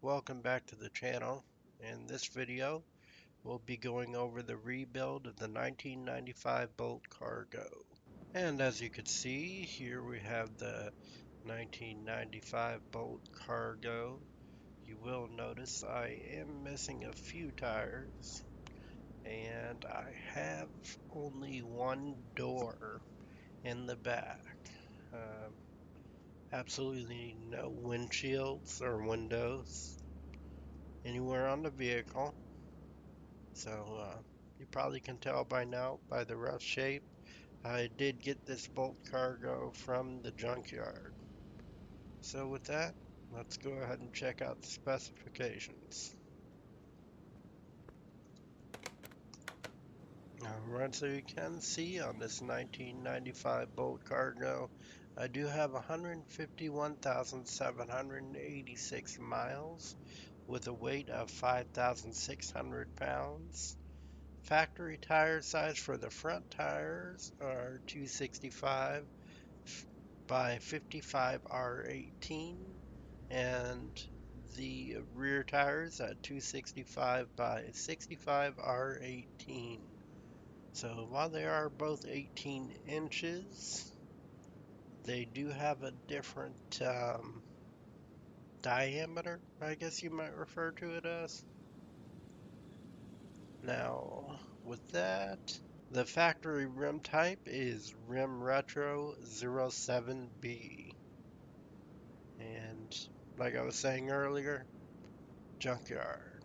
welcome back to the channel. In this video, we'll be going over the rebuild of the 1995 Bolt Cargo. And as you can see, here we have the 1995 Bolt Cargo. You will notice I am missing a few tires, and I have only one door in the back. Absolutely no windshields or windows anywhere on the vehicle. So you probably can tell by now by the rough shape. I did get this Bolt Cargo from the junkyard. So with that, let's go ahead and check out the specifications. Alright, so you can see on this 1995 Bolt Cargo, I do have 151,786 miles with a weight of 5,600 pounds. Factory tire size for the front tires are 265 by 55 R18, and the rear tires at 265 by 65 R18. So while they are both 18 inches, they do have a different diameter, I guess you might refer to it as. Now, with that, the factory rim type is Rim Retro 07B. And like I was saying earlier, junkyard.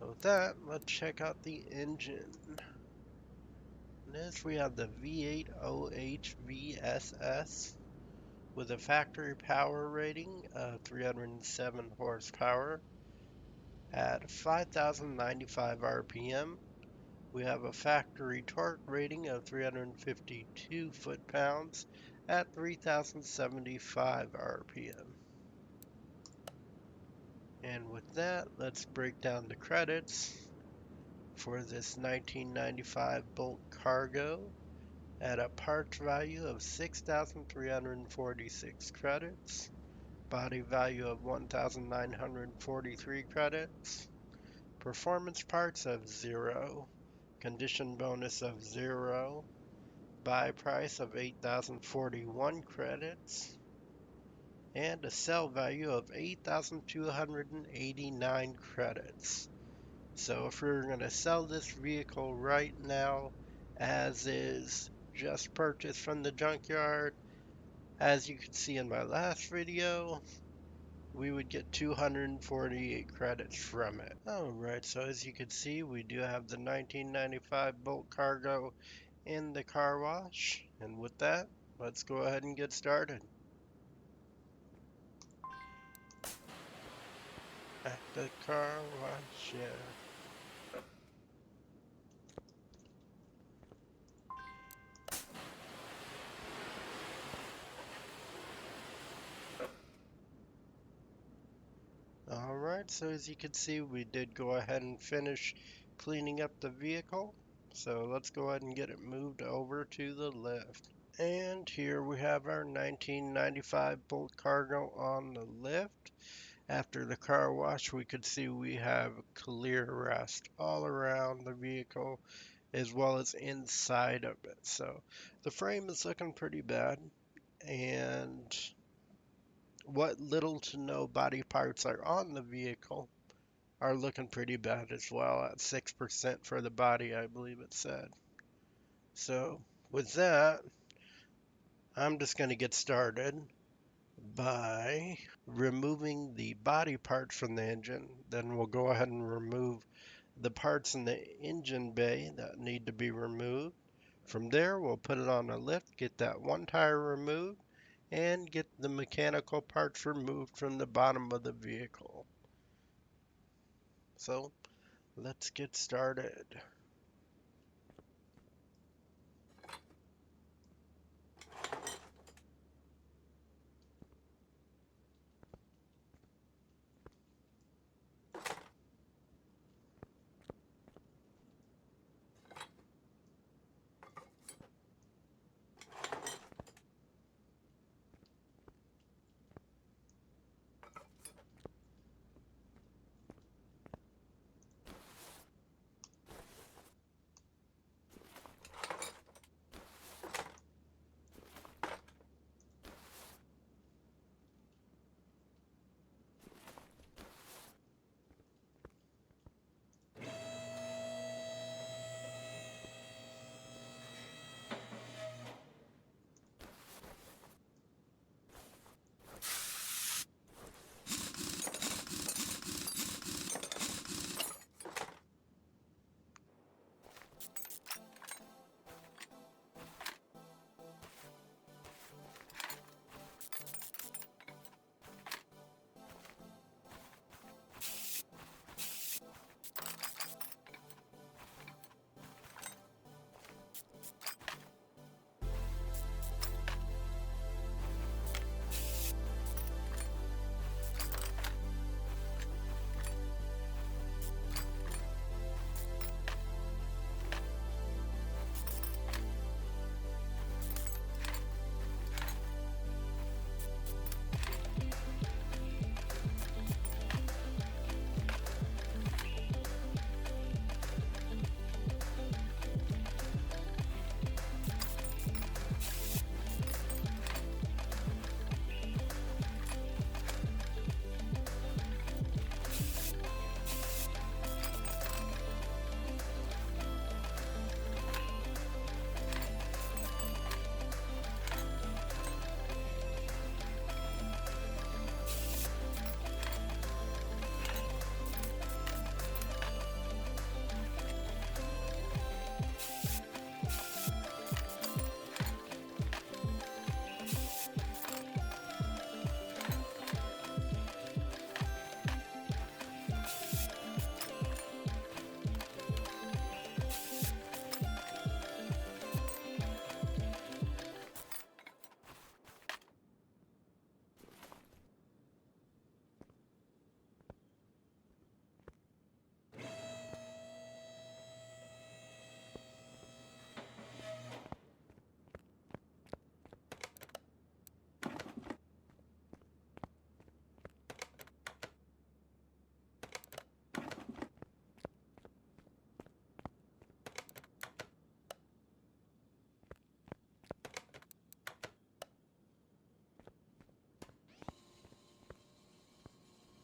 So with that, let's check out the engine. Next we have the V8 OHVSS with a factory power rating of 307 horsepower at 5,095 RPM. We have a factory torque rating of 352 foot-pounds at 3,075 RPM. And with that, let's break down the credits for this 1995 Bolt Cargo at a parts value of 6,346 credits, body value of 1,943 credits, performance parts of 0, condition bonus of 0, buy price of 8,041 credits, and a sell value of 8,289 credits. So if we're going to sell this vehicle right now as is, just purchased from the junkyard, as you can see in my last video, we would get 248 credits from it. Alright, so as you can see, we do have the 1995 Bolt Cargo in the car wash. And with that, let's go ahead and get started. At the car wash, yeah. Alright, so as you can see, we did go ahead and finish cleaning up the vehicle. So let's go ahead and get it moved over to the lift. And here we have our 1995 Bolt Cargo on the lift. After the car wash, we could see we have clear rust all around the vehicle as well as inside of it. So the frame is looking pretty bad, and what little to no body parts are on the vehicle are looking pretty bad as well, at 6% for the body, I believe it said. So with that, I'm just going to get started by removing the body parts from the engine. Then we'll go ahead and remove the parts in the engine bay that need to be removed. From there, we'll put it on a lift, get that one tire removed, and get the mechanical parts removed from the bottom of the vehicle. So let's get started.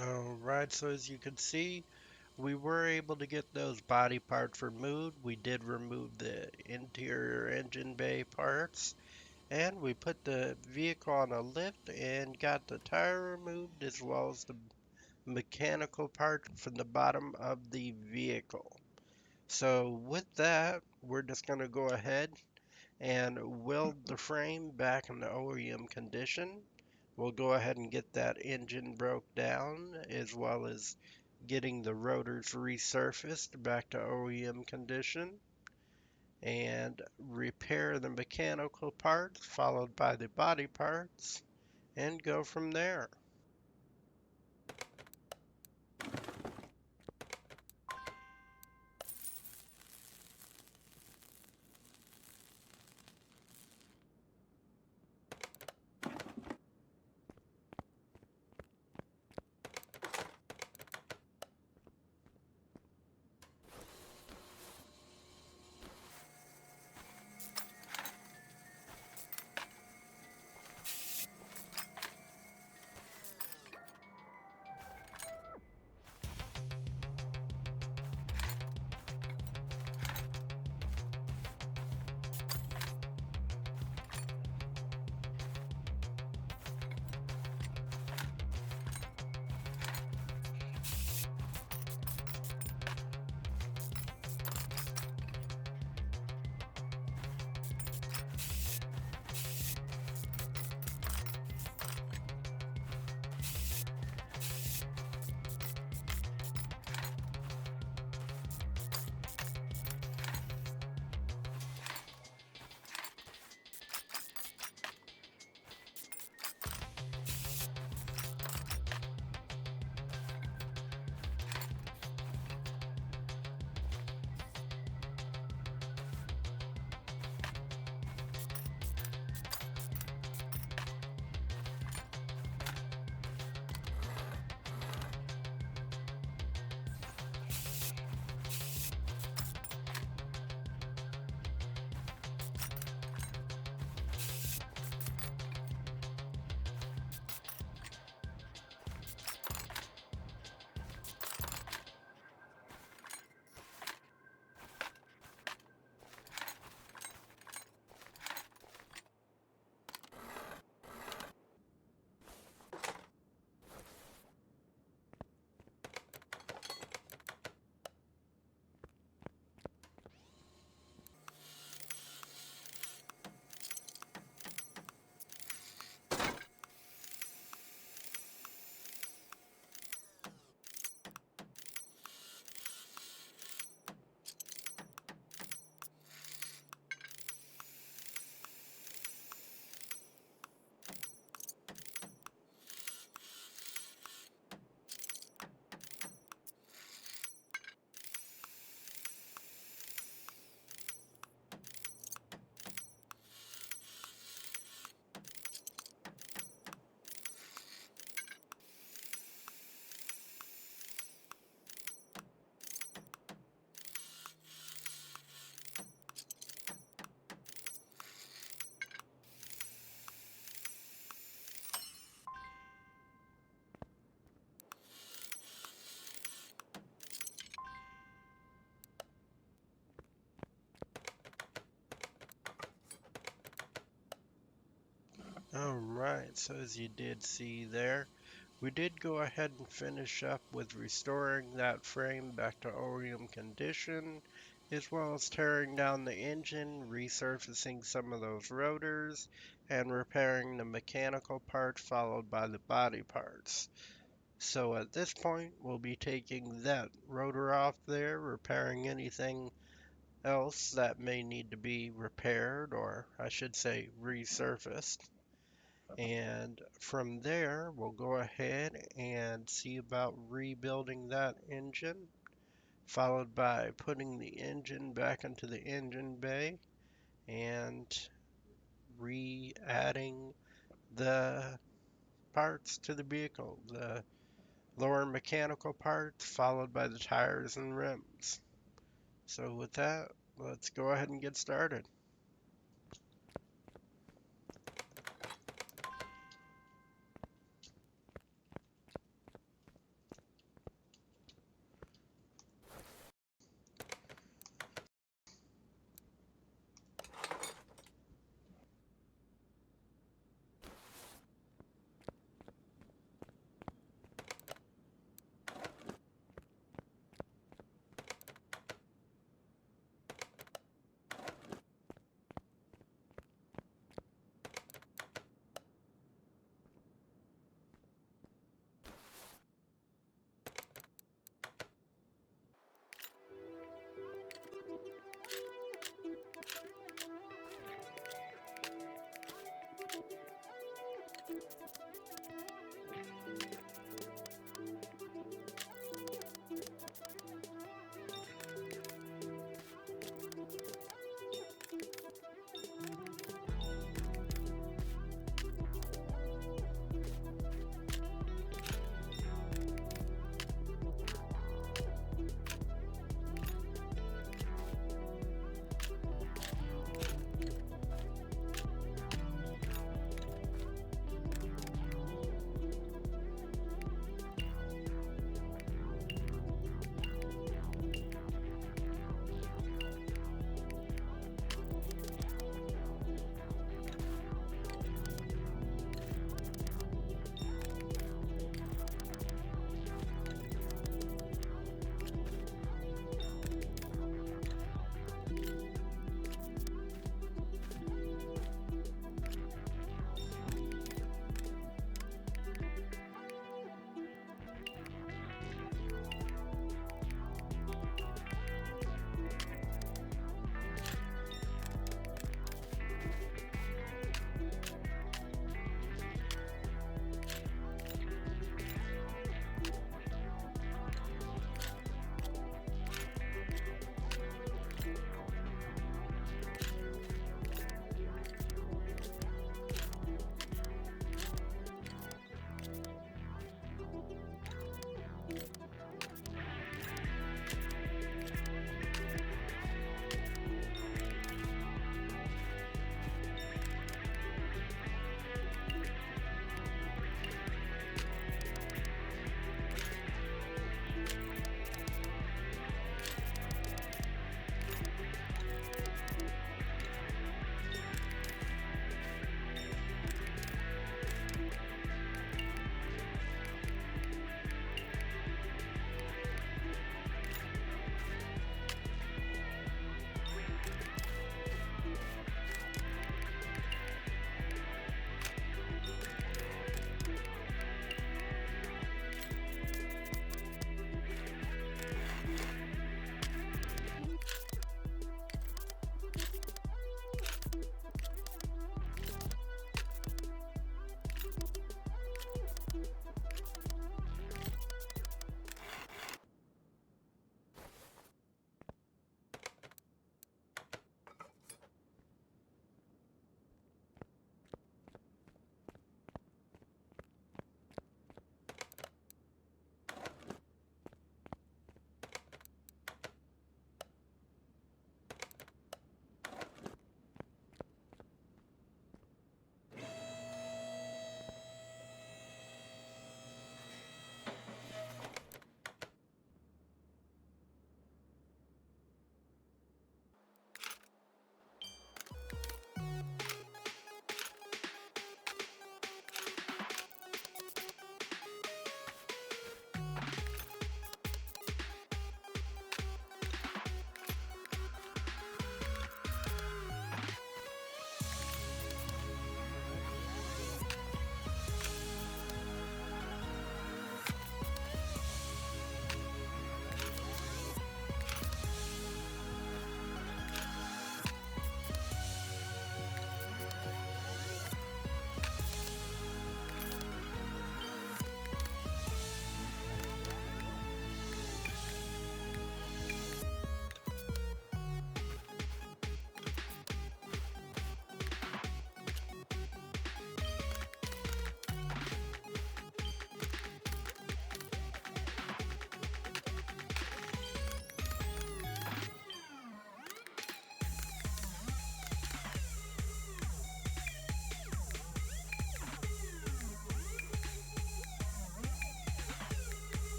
Alright, so as you can see, we were able to get those body parts removed. We did remove the interior engine bay parts, and we put the vehicle on a lift and got the tire removed as well as the mechanical part from the bottom of the vehicle. So with that, we're just going to go ahead and weld the frame back in the OEM condition. We'll go ahead and get that engine broke down as well as getting the rotors resurfaced back to OEM condition and repair the mechanical parts followed by the body parts and go from there. Alright, so as you did see there, we did go ahead and finish up with restoring that frame back to OEM condition, as well as tearing down the engine, resurfacing some of those rotors, and repairing the mechanical part followed by the body parts. So at this point, we'll be taking that rotor off there, repairing anything else that may need to be repaired, or I should say resurfaced. And from there, we'll go ahead and see about rebuilding that engine, followed by putting the engine back into the engine bay and re-adding the parts to the vehicle, the lower mechanical parts, followed by the tires and rims. So with that, let's go ahead and get started.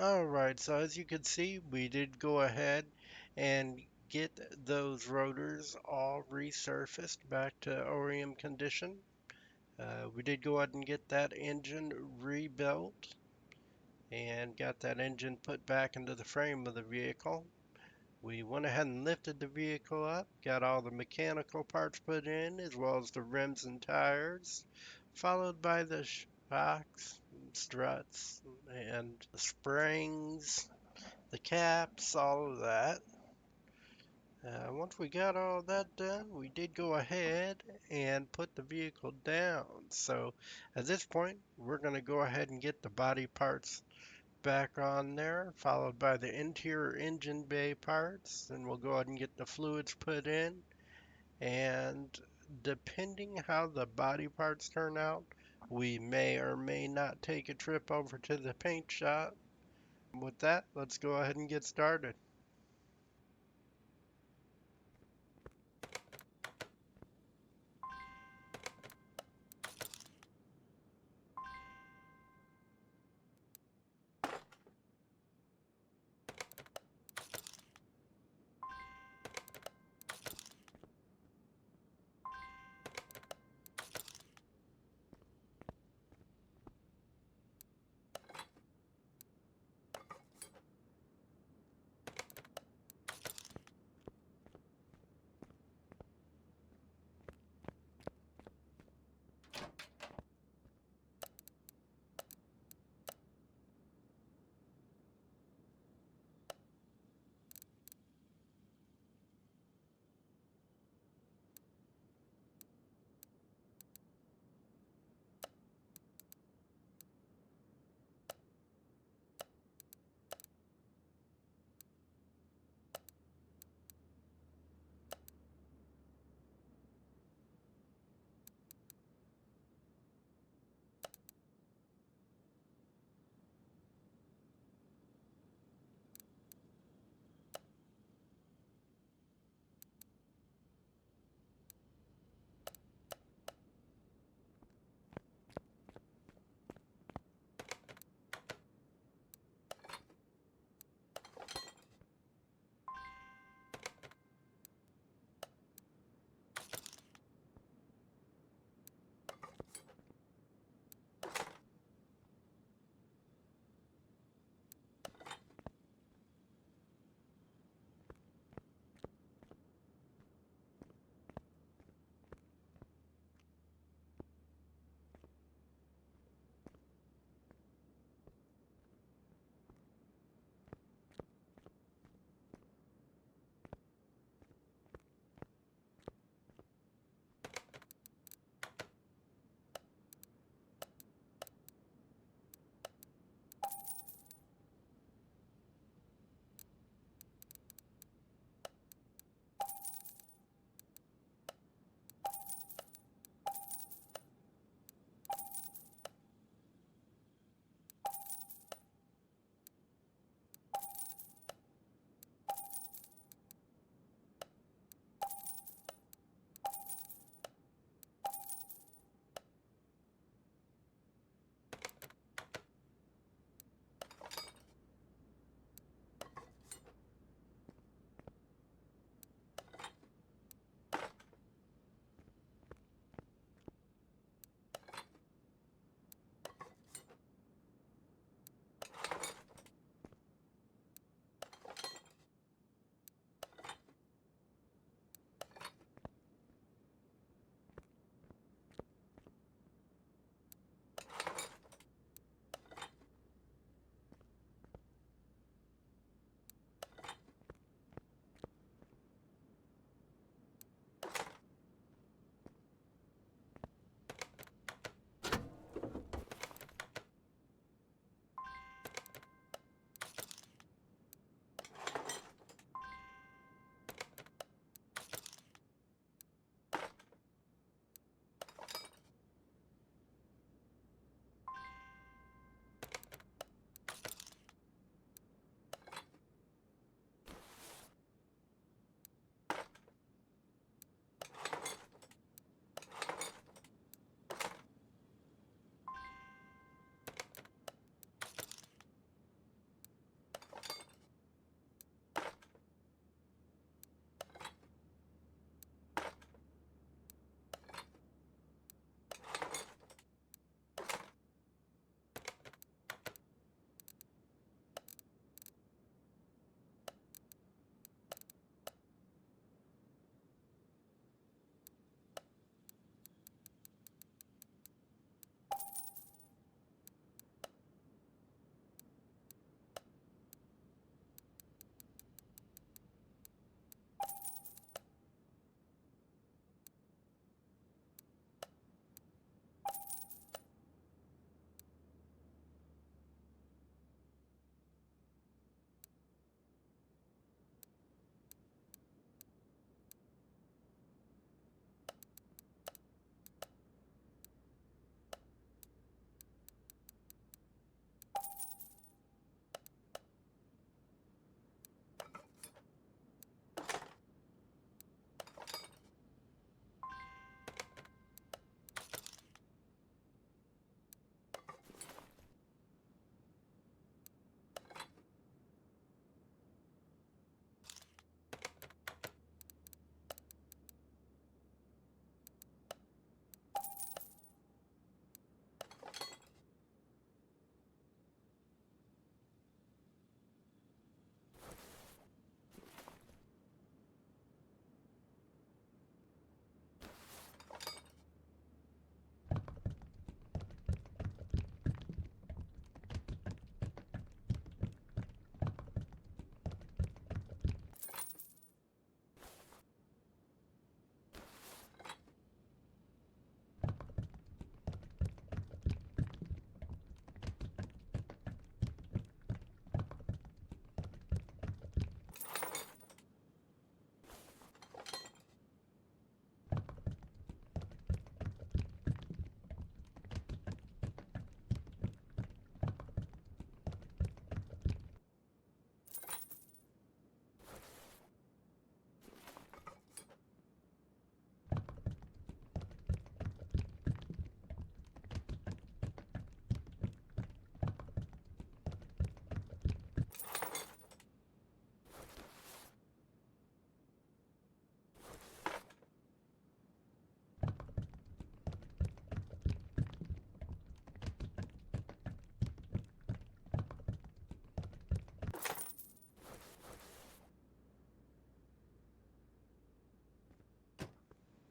Alright, so as you can see, we did go ahead and get those rotors all resurfaced back to OEM condition. We did go ahead and get that engine rebuilt and got that engine put back into the frame of the vehicle. We went ahead and lifted the vehicle up, got all the mechanical parts put in, as well as the rims and tires, followed by the shocks, struts, and the springs, the caps, all of that. Once we got all that done, we did go ahead and put the vehicle down. So at this point, we're going to go ahead and get the body parts back on there, followed by the interior engine bay parts. Then we'll go ahead and get the fluids put in. And depending how the body parts turn out, we may or may not take a trip over to the paint shop. With that, let's go ahead and get started.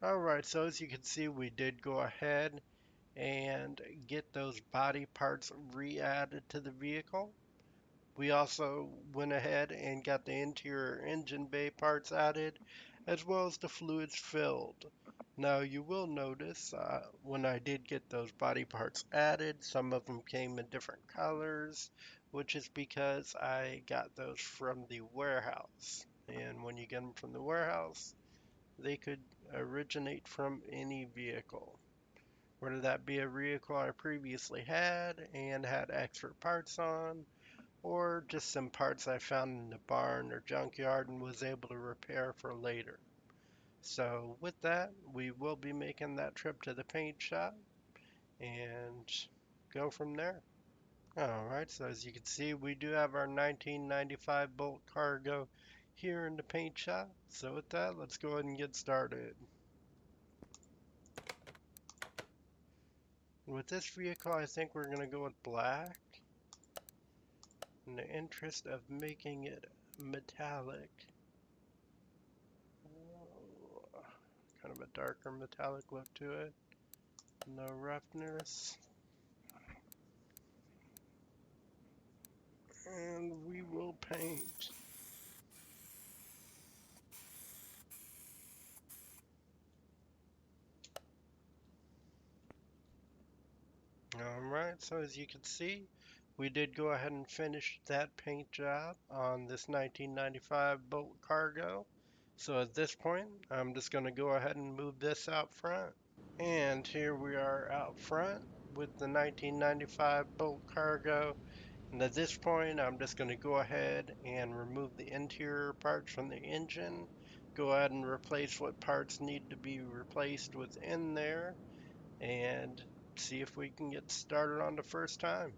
Alright, so as you can see, we did go ahead and get those body parts re-added to the vehicle. We also went ahead and got the interior engine bay parts added, as well as the fluids filled. Now you will notice when I did get those body parts added, some of them came in different colors, which is because I got those from the warehouse. And when you get them from the warehouse, they could originate from any vehicle. Whether that be a vehicle I previously had and had extra parts on, or just some parts I found in the barn or junkyard and was able to repair for later. So with that, we will be making that trip to the paint shop and go from there. Alright, so as you can see, we do have our 1995 Bolt Cargo here in the paint shop. So with that, let's go ahead and get started. With this vehicle, I think we're going to go with black in the interest of making it metallic. Kind of a darker metallic look to it. No roughness. And we will paint. Alright, so as you can see, we did go ahead and finish that paint job on this 1995 Bolt Cargo. So at this point, I'm just going to go ahead and move this out front. And here we are out front with the 1995 Bolt Cargo. And at this point, I'm just going to go ahead and remove the interior parts from the engine. Go ahead and replace what parts need to be replaced within there. And see if we can get started on the first time.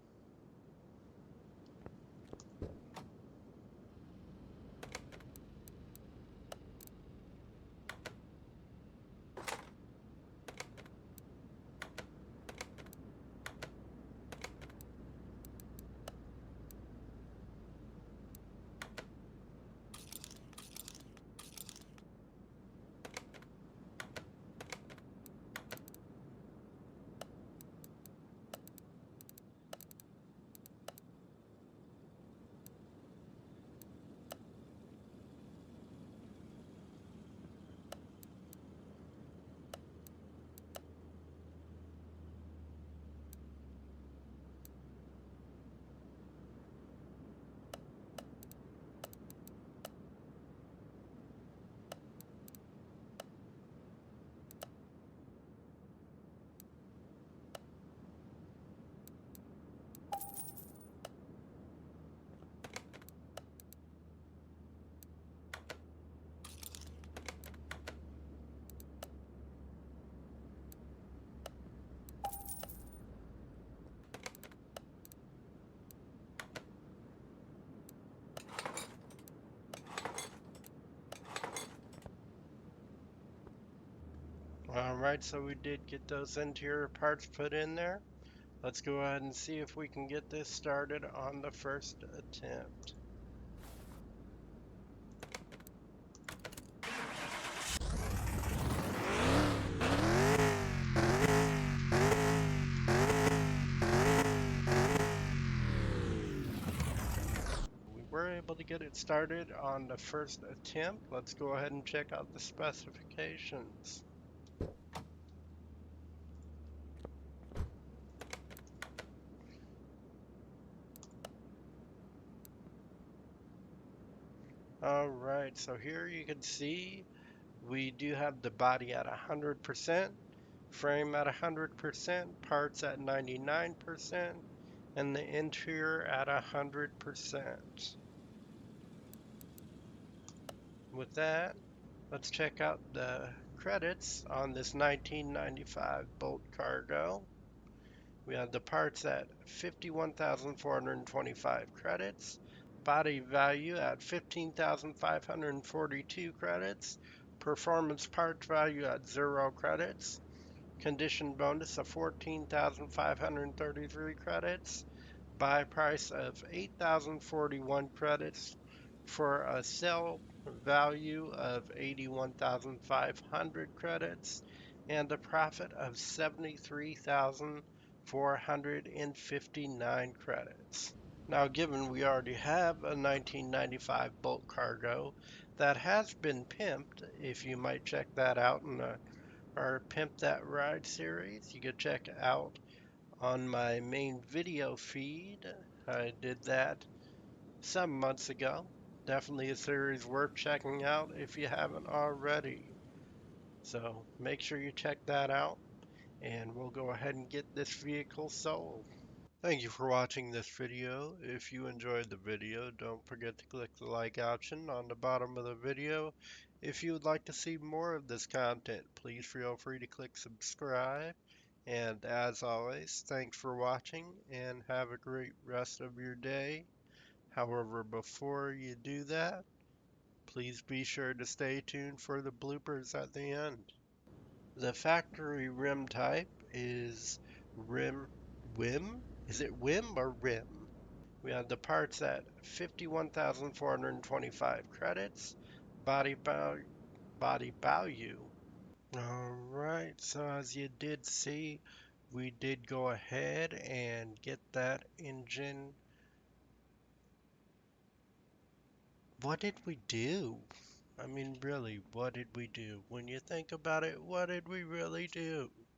Alright, so we did get those interior parts put in there. Let's go ahead and see if we can get this started on the first attempt. We were able to get it started on the first attempt. Let's go ahead and check out the specifications. Alright, so here you can see we do have the body at 100%, frame at 100%, parts at 99%, and the interior at 100%. With that, let's check out the credits on this 1995 Bolt Cargo. We have the parts at 51,425 credits, body value at 15,542 credits, performance parts value at 0 credits, condition bonus of 14,533 credits, buy price of 8,041 credits, for a sale value of 81,500 credits and a profit of 73,459 credits. Now, given we already have a 1995 bulk cargo that has been pimped, if you might check that out in our Pimp That Ride series, you could check out on my main video feed. I did that some months ago. Definitely a series worth checking out if you haven't already. So make sure you check that out and we'll go ahead and get this vehicle sold. Thank you for watching this video. If you enjoyed the video, don't forget to click the like option on the bottom of the video. If you would like to see more of this content, please feel free to click subscribe. And as always, thanks for watching and have a great rest of your day. However, before you do that, please be sure to stay tuned for the bloopers at the end. The factory rim type is rim WIM? Is it WIM or RIM? We have the parts at 51,425 credits. Body value, body value. Alright, so as you did see, we did go ahead and get that engine. What did we do? I mean, really, what did we do? When you think about it, what did we really do?